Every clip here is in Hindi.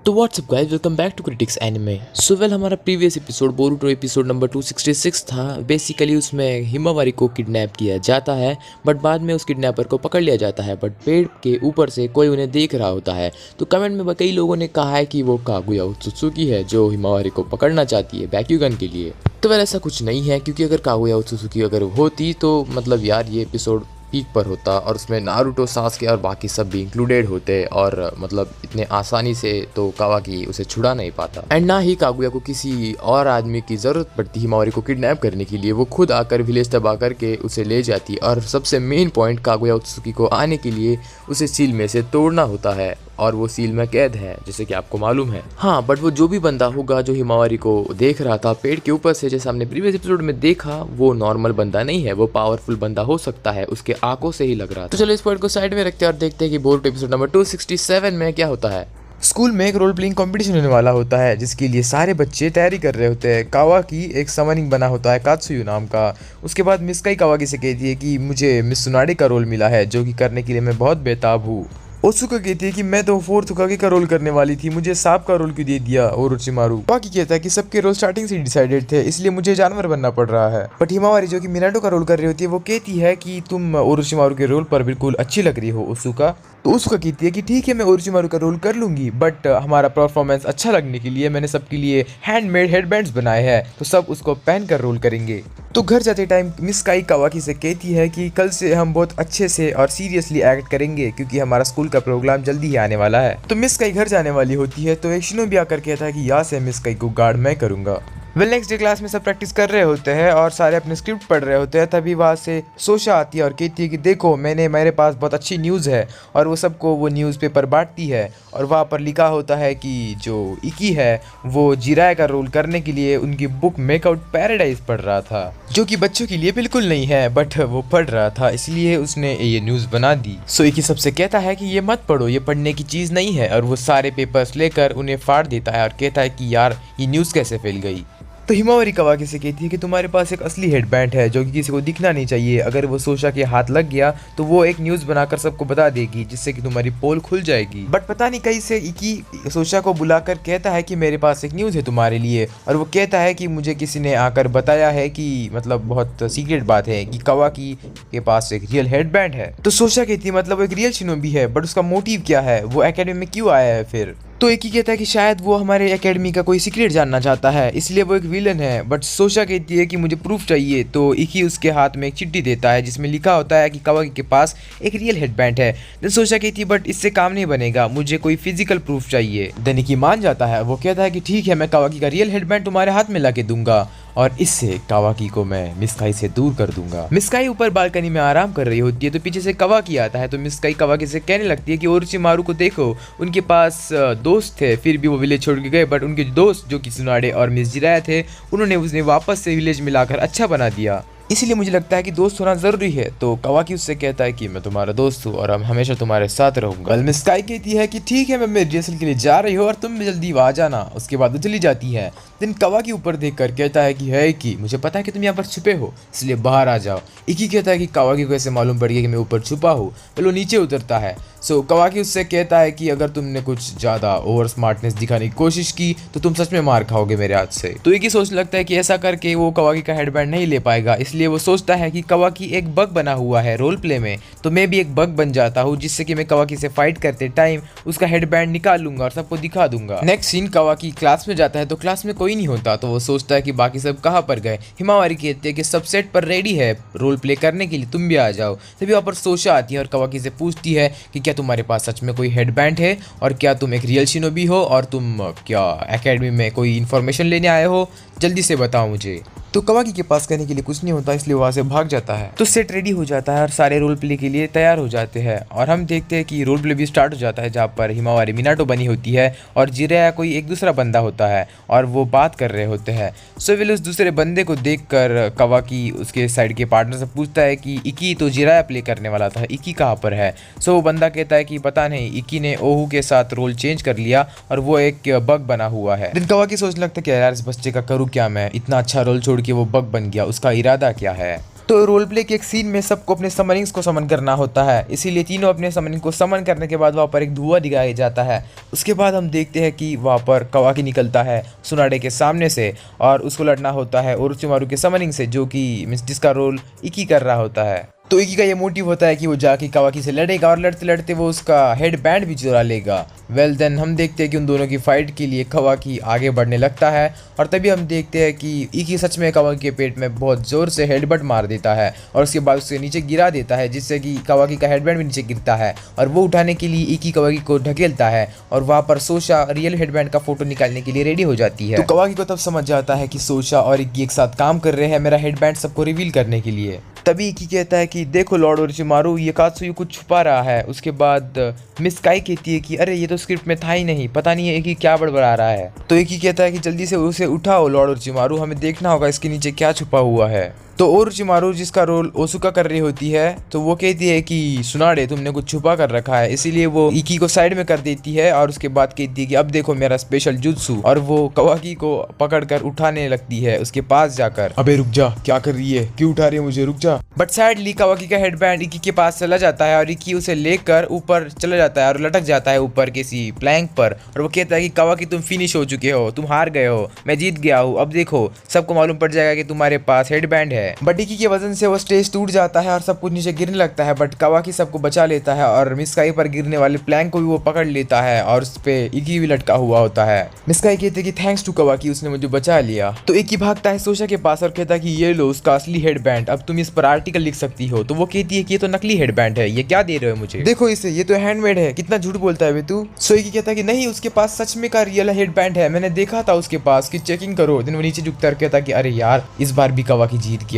तो what's up guys, welcome back to critics anime. So well, हमारा previous episode Boruto episode number 266 था। बेसिकली उसमें हिमावारी को किडनैप किया जाता है, बट बाद में उस किडनैपर को पकड़ लिया जाता है। बट पेड़ के ऊपर से कोई उन्हें देख रहा होता है। तो कमेंट में कई लोगों ने कहा है कि वो कागुया ओत्सुत्सुकी है जो हिमावारी को पकड़ना चाहती है बैक्यूगन के लिए। तो वेल, ऐसा कुछ नहीं है, क्योंकि अगर कागुया ओत्सुत्सुकी अगर होती तो मतलब यार ये एपिसोड पीक पर होता और उसमें नारुतो, सास्के और बाकी सब भी इंक्लूडेड होते और मतलब इतने आसानी से तो कावाकी उसे छुड़ा नहीं पाता। एंड ना ही कागुया को किसी और आदमी की ज़रूरत पड़ती हिमावारी को किडनैप करने के लिए। वो खुद आकर विलेज तबाह करके उसे ले जाती। और सबसे मेन पॉइंट, कागुया ओत्सुकी को आने के लिए उसे सील में से तोड़ना होता है और वो सील में कैद है, जैसे कि आपको मालूम है। हाँ, बट वो जो भी बंदा होगा जो हिमावारी को देख रहा था पेड़ के ऊपर से, जैसे हमने प्रीवियस एपिसोड में देखा, वो नॉर्मल बंदा नहीं है, वो पावरफुल बंदा हो सकता है, उसके आंखों से ही लग रहा था। तो चलो इस पॉइंट को साइड में रखते हैं और देखते हैं कि बोरुटो एपिसोड नंबर 267 में क्या होता है। स्कूल में एक रोल प्लेइंग कंपटीशन होने वाला होता है, जिसके लिए सारे बच्चे तैयारी कर रहे होते हैं। कावाकी एक समनिंग बना होता है कात्सुयु नाम का। उसके बाद मिस्काई कावाकी से कहती है कि मुझे मिस सुनाडे का रोल मिला है, जो कि करने के लिए मैं बहुत बेताब हूँ। ओत्सुका कहती है कि मैं तो फोर्थ होकागे का रोल करने वाली थी, मुझे सांप का रोल क्यों दे दिया ओरोचिमारू। कावाकी कहता है कि सबके रोल स्टार्टिंग से डिसाइडेड थे, इसलिए मुझे जानवर बनना पड़ रहा है। बट हिमावारी, जो कि मिनाटो का रोल कर रही होती है, वो कहती है कि तुम ओरोचिमारू के रोल पर बिल्कुल अच्छी लग रही हो ओत्सुका। तो ओत्सुका कहती है कि ठीक है, मैं ओरोचिमारू का रोल कर लूंगी, बट हमारा परफॉर्मेंस अच्छा लगने के लिए मैंने सबके लिए हैंडमेड हेडबैंड्स बनाए हैं, तो सब उसको पहन कर रोल करेंगे। तो घर जाते टाइम मिस्काई कावाकी से कहती है कि कल से हम बहुत अच्छे से और सीरियसली एक्ट करेंगे, क्योंकि हमारा स्कूल का प्रोग्राम जल्दी ही आने वाला है। तो मिस्काई घर जाने वाली होती है, तो एक शिनो भी आकर कहता है कि यहाँ से मिस्काई को गार्ड मैं करूंगा। वेल, नेक्स्ट डे क्लास में सब प्रैक्टिस कर रहे होते हैं और सारे अपने स्क्रिप्ट पढ़ रहे होते हैं। तभी वहाँ से सोशा आती है और कहती है कि देखो, मेरे पास बहुत अच्छी न्यूज़ है। और वो सबको वो न्यूज़पेपर बांटती है और वहाँ पर लिखा होता है कि जो इकी है वो जिराय का रोल करने के लिए उनकी बुक मेकआउट पैराडाइज पढ़ रहा था, जो कि बच्चों के लिए बिल्कुल नहीं है, बट वो पढ़ रहा था, इसलिए उसने ये न्यूज़ बना दी। सो इकी सबसे कहता है कि ये मत पढ़ो, ये पढ़ने की चीज़ नहीं है, और वो सारे पेपर्स लेकर उन्हें फाड़ देता है और कहता है कि यार ये न्यूज़ कैसे फैल गई। तो हिमावारी कावाकी से कहती है कि तुम्हारे पास एक असली हेडबैंड है, जो कि किसी को दिखना नहीं चाहिए। अगर वो सोशा के हाथ लग गया तो वो एक न्यूज़ बनाकर सबको बता देगी, जिससे कि तुम्हारी पोल खुल जाएगी। बट पता नहीं कैसे इकी सोशा को बुलाकर कहता है कि मेरे पास एक न्यूज़ है तुम्हारे लिए, और वो कहता है कि मुझे किसी ने आकर बताया है कि मतलब बहुत सीक्रेट बात है कि कावाकी के पास एक रियल हेडबैंड है। तो सोशा कहती है मतलब एक रियल शिनोबी है, बट उसका मोटिव क्या है, वो एकेडमी में क्यों आया है फिर। तो एक ही कहता है कि शायद वो हमारे एकेडमी का कोई सीक्रेट जानना चाहता है, इसलिए वो एक विलन है। बट सोशा कहती है कि मुझे प्रूफ चाहिए, तो इकी उसके हाथ में एक चिट्ठी देता है जिसमें लिखा होता है कि कावाकी के पास एक रियल हेडबैंड है। देन सोशा कहती है बट इससे काम नहीं बनेगा, मुझे कोई फिजिकल प्रूफ चाहिए। देन इकी मान जाता है, वो कहता है कि ठीक है, मैं कावाकी का रियल हेडबैंड तुम्हारे हाथ में ला के दूंगा, और इससे कावाकी को मैं मिस्काई से दूर कर दूंगा। मिस्काई ऊपर बालकनी में आराम कर रही होती है, तो पीछे से कावाकी आता है। तो मिस्काई कावाकी से कहने लगती है कि ओरोचिमारू को देखो, उनके पास दोस्त थे, फिर भी वो विलेज छोड़ के गए, बट उनके दोस्त जो कि सुनाडे और मिस जिराया थे, उन्होंने उन्हें वापस से विलेज में लाकर अच्छा बना दिया। इसीलिए मुझे लगता है कि दोस्त होना जरूरी है। तो कावाकी उससे कहता है कि मैं तुम्हारा दोस्त हूँ और हम हमेशा तुम्हारे साथ रहूंगा। मिस्काई कहती है कि ठीक है, मैं मेरे रिहर्सल के लिए जा रही हूँ और तुम जल्दी आ जाना। उसके बाद वो चली जाती है। दिन कावाकी ऊपर देखकर कहता है कि मुझे पता है कि तुम यहाँ पर छुपे हो, इसलिए बाहर आ जाओ। इकी कहता है कि कावाकी को ऐसे मालूम पड़ गया कि मैं ऊपर छुपा हूँ। फिर वो नीचे उतरता है। सो कावाकी उससे कहता है कि अगर तुमने कुछ ज़्यादा ओवर स्मार्टनेस दिखाने की कोशिश की तो तुम सच में मार खाओगे मेरे हाथ से। तो इकी सोचने लगता है कि ऐसा करके वो कावाकी का हेडबैंड नहीं ले पाएगा, इसलिए वो सोचता है कि कावाकी एक बग बना हुआ है रोल प्ले में, तो मैं भी एक बग बन जाता हूँ, जिससे कि मैं कावाकी से फाइट करते टाइम उसका हेडबैंड निकाल लूंगा और सबको दिखा दूंगा। नेक्स्ट सीन, कावाकी क्लास में जाता है तो क्लास में कोई नहीं होता, तो वो सोचता है कि बाकी सब कहाँ पर गए। हिमावारी कहती है कि सब सेट पर रेडी है रोल प्ले करने के लिए, तुम भी आ जाओ। तभी वहाँ पर सोशा आती है और कावाकी से पूछती है कि क्या तुम्हारे पास सच में कोई हेडबैंड है, और क्या तुम एक रियल शिनोबी हो, और तुम क्या एकेडमी में कोई इन्फॉर्मेशन लेने आए हो, जल्दी से बताओ मुझे। तो कावाकी के पास कहने के लिए कुछ नहीं होता, इसलिए वहाँ से भाग जाता है। तो सेट रेडी हो जाता है और सारे रोल प्ले के लिए तैयार हो जाते हैं, और हम देखते हैं कि रोल प्ले भी स्टार्ट हो जाता है, जहाँ पर हिमावारी मिनाटो बनी होती है और जिराया कोई एक दूसरा बंदा होता है और वो बात कर रहे होते हैं। सो विल उस दूसरे बंदे को देखकर कावाकी उसके साइड के पार्टनर से पूछता है कि इकी तो जिराया प्ले करने वाला था, इकी कहाँ पर है। सो वो बंदा कहता है कि पता नहीं, इकी ने ओहू के साथ रोल चेंज कर लिया और वो एक बग बना हुआ है। दिन कावाकी सोचने लगता है कि यार इस बच्चे का करूँ क्या मैं, इतना अच्छा रोल छोड़ कि वो बग बन गया, उसका इरादा क्या है। तो रोल प्ले के एक सीन में सबको अपने समनिंग्स को समन करना होता है, इसीलिए तीनों अपने समनिंग को समन करने के बाद वहाँ पर एक धुआं दिखाया जाता है। उसके बाद हम देखते हैं कि वहाँ पर कवाकी निकलता है सुनाडे के सामने से और उसको लड़ना होता है ओरोचिमारू के समनिंग से, जो कि जिसका रोल इकी कर रहा होता है। तो इकी का ये मोटिव होता है कि वो जाके कवाकी से लड़ेगा और लड़ते लड़ते वो उसका हेड बैंड भी चुरा लेगा। वेल देन हम देखते हैं कि उन दोनों की फाइट के लिए कवाकी आगे बढ़ने लगता है और तभी हम देखते हैं कि इकी सच में कवाकी के पेट में बहुत जोर से हेडबट मार देता है और उसके बाद उसे नीचे गिरा देता है, जिससे कि कवाकी का हेडबैंड भी नीचे गिरता है और वो उठाने के लिए इकी कवाकी को ढकेलता है और वहाँ पर सोशा रियल हेडबैंड का फोटो निकालने के लिए रेडी हो जाती है। तो कवाकी को तब समझ जाता है कि सोशा और इकी एक साथ काम कर रहे हैं मेरा हेडबैंड सबको रिवील करने के लिए। तभी इकी कहता है कि देखो लॉर्ड ओरोचिमारू, ये कात्सुयु कुछ छुपा रहा है। उसके बाद मिस काई कहती है कि अरे ये तो स्क्रिप्ट में था ही नहीं, पता नहीं है इकी क्या बड़बड़ा रहा है। तो इकी कहता है कि जल्दी से उसे उठाओ लॉर्ड ओरोचिमारू, हमें देखना होगा इसके नीचे क्या छुपा हुआ है। तो ओरोचिमारू जिसका रोल ओसुका कर रही होती है, तो वो कहती है कि सुनाडे तुमने कुछ छुपा कर रखा है, इसीलिए वो इकी को साइड में कर देती है और उसके बाद कहती है कि अब देखो मेरा स्पेशल जुत्सु, और वो कवाकी को पकड़कर उठाने लगती है उसके पास जाकर। अबे रुक जा, क्या कर रही है, क्यों उठा रही है मुझे, रुक जा। बट सैडली कवाकी का हेडबैंड इकी के पास चला जाता है और इकी उसे लेकर ऊपर चला जाता है और लटक जाता है ऊपर किसी प्लैंक पर, और वो कहता है कि कवाकी तुम फिनिश हो चुके हो, तुम हार गए हो, मैं जीत गया हूँ, अब देखो सबको मालूम पड़ जाएगा कि तुम्हारे पास हेडबैंड है। बट इकी के वजन से वो स्टेज टूट जाता है और सब कुछ नीचे गिरने लगता है, बट कवाकी सबको बचा लेता है और मिसकाई पर गिरने वाले प्लैंक को भी वो पकड़ लेता है और उस पे इकी भी लटका हुआ होता है। मिसकाई कहते हैं कि थैंक्स टू कवाकी, उसने मुझे बचा लिया। तो इकी भागता है सोशा के पास और कहता है कि ये लो उसका असली हेडबैंड, अब तुम इस पर आर्टिकल लिख सकती हो। तो वो कहती है कि ये तो नकली हेडबैंड है, ये क्या दे रहे हो मुझे, देखो इसे, ये तो हैंडमेड है, कितना झूठ बोलता है बे तू। सो इकी कहता है कि नहीं, उसके पास सच में का रियल हेडबैंड है, मैंने देखा था उसके पास, कि चेकिंग करो। दिन वो नीचे झुकता है, कहता कि अरे यार इस बार भी कवाकी जीत गया।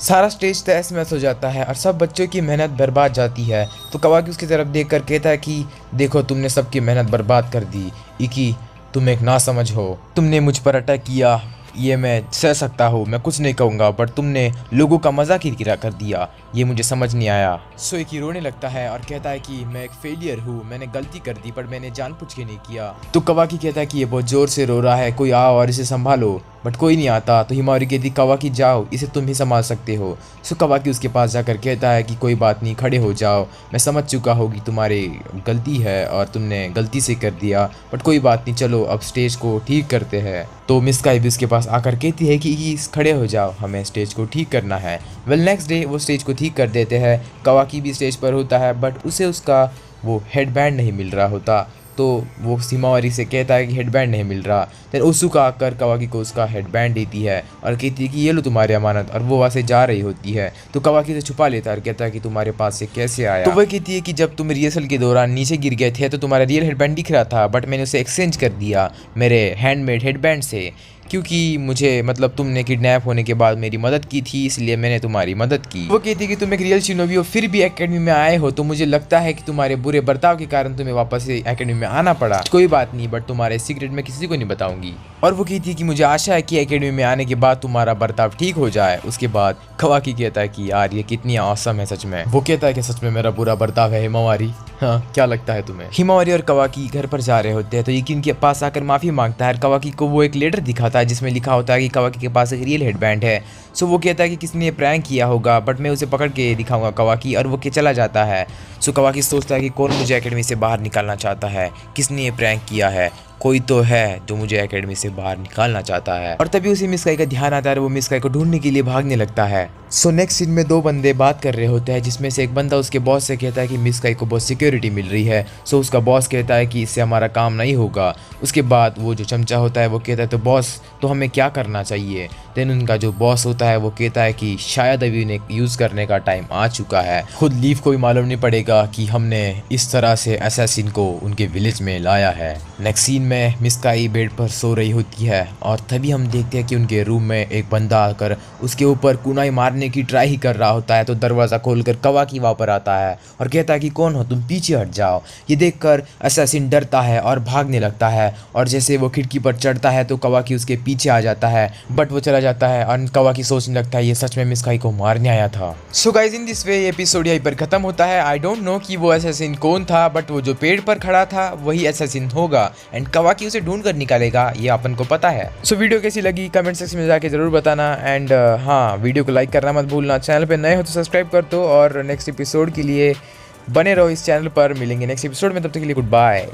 सारा स्टेज तहस महस हो जाता है और सब बच्चों की मेहनत बर्बाद जाती है। तो कवाकी उसकी तरफ देखकर कहता है कि देखो तुमने सबकी मेहनत बर्बाद कर दी इकी, तुम एक नासमझ हो, तुमने मुझ पर अटैक किया, ये मैं सह सकता हूँ, मैं कुछ नहीं कहूँगा, बट तुमने लोगों का मजाक ही गिरा कर दिया, ये मुझे समझ नहीं आया। सो इकी रोने लगता है और कहता है कि मैं एक फेलियर हूँ, मैंने गलती कर दी पर मैंने जानबूझ के नहीं किया। तो कवाकी कहता है कि ये बहुत जोर से रो रहा है, कोई आओ और इसे संभालो, बट कोई नहीं आता। तो हिमावरी कहती कवाकी जाओ, इसे तुम ही संभाल सकते हो। सो कवाकी उसके पास जाकर कहता है कि कोई बात नहीं, खड़े हो जाओ, मैं समझ चुका हूँ कि तुम्हारी गलती है और तुमने गलती से कर दिया, बट कोई बात नहीं, चलो अब स्टेज को ठीक करते हैं। तो मिस काई भी उसके पास आकर कहती है कि खड़े हो जाओ, हमें स्टेज को ठीक करना है। वेल नेक्स्ट डे वो स्टेज को ठीक कर देते हैं। कवाकी भी स्टेज पर होता है बट उसे उसका वो हेडबैंड नहीं मिल रहा होता, तो वो हिमावरी से कहता है कि हेडबैंड नहीं मिल रहा। देन ओसुका आकर कवाकी को उसका हेडबैंड देती है और कहती है कि ये लो तुम्हारी अमानत, और वो वहाँ से जा रही होती है। तो कवाकी से छुपा लेता है और कहता है कि तुम्हारे पास से कैसे आया। तो वह कहती है कि जब तुम रिहर्सल के दौरान नीचे गिर गए थे तो तुम्हारा रियल हेडबैंड दिख रहा था, बट मैंने उसे एक्सचेंज कर दिया मेरे हैंडमेड हेडबैंड से, क्योंकि मुझे मतलब तुमने किडनैप होने के बाद मेरी मदद की थी, इसलिए मैंने तुम्हारी मदद की। वो कहती है कि तुम एक रियल शिनोबी हो, फिर भी एकेडमी में आए हो, तो मुझे लगता है कि तुम्हारे बुरे बर्ताव के कारण तुम्हें वापस से एकेडमी में आना पड़ा। कोई बात नहीं, बट तुम्हारे सीक्रेट मैं किसी को नहीं बताऊंगी। और वो कहती है कि मुझे आशा है कि एकेडमी में आने के बाद तुम्हारा बर्ताव ठीक हो जाए। उसके बाद कवाकी कहता है कि यार ये कितनी औसम है सच में। वो कहता है कि सच में मेरा बुरा बर्ताव है हिमावरी, हाँ क्या लगता है तुम्हें। हिमावरी और कवाकी घर पर जा रहे होते हैं तो इकी इनके पास आकर माफी मांगता है। कवाकी को वो एक लेटर दिखाता है जिसमें लिखा होता है कि कवाकी के पास एक रियल हेडबैंड है। सो वो कहता है कि किसने ये प्रैंक किया होगा, बट मैं उसे पकड़ के दिखाऊंगा कवाकी, और वो के चला जाता है। सो कवाकी सोचता है कि कौन मुझे एकेडमी से बाहर निकालना चाहता है, किसने ये प्रैंक किया है, कोई तो है जो मुझे एकेडमी से बाहर निकालना चाहता है। और तभी उसे मिस काई का ध्यान आता है और वो मिस काई को ढूंढने के लिए भागने लगता है। सो नेक्स्ट सीन में दो बंदे बात कर रहे होते हैं, जिसमें से एक बंदा उसके बॉस से कहता है कि मिस काई को बहुत सिक्योरिटी मिल रही है। सो उसका बॉस कहता है कि इससे हमारा काम नहीं होगा। उसके बाद वो जो चमचा होता है वो कहता है तो बॉस तो हमें क्या करना चाहिए। देन उनका जो बॉस होता है वो कहता है कि शायद अभी उन्हें यूज़ करने का टाइम आ चुका है। खुद लीव को भी मालूम नहीं पड़ेगा कि हमने इस तरह से असैसिन को उनके विलेज में लाया है। नेक्स्ट सीन में मिस काई बेड पर सो रही होती है और तभी हम देखते हैं कि उनके रूम में एक बंदा आकर उसके ऊपर कुनाई मारने की ट्राई ही कर रहा होता है। तो दरवाज़ा खोलकर कवाकी वहाँ पर आता है और कहता है कि कौन हो तुम, पीछे हट जाओ। ये देखकर असैसिन डरता है और भागने लगता है, और जैसे वो खिड़की पर चढ़ता है तो कवाकी उसके पीछे आ जाता है, बट वो चला जाता है और कवाकी सोचने लगता है ये सच में मिस काई को मारने आया था। So guys in this way ये एपिसोड यहीं पर खत्म होता है। आई डोंट नो कि वो असैसिन कौन था, बट वो जो पेड़ पर खड़ा था वही असैसिन होगा एंड कवाकी उसे ढूंढ कर निकालेगा, ये अपन को पता है। सो वीडियो कैसी लगी कमेंट सेक्शन में जाके जरूर बताना, एंड हाँ, वीडियो को लाइक करना मत भूलना, चैनल पे नए हो तो सब्सक्राइब कर दो और नेक्स्ट एपिसोड के लिए बने रहो इस चैनल पर। मिलेंगे नेक्स्ट एपिसोड में, तब तक के लिए गुड बाय।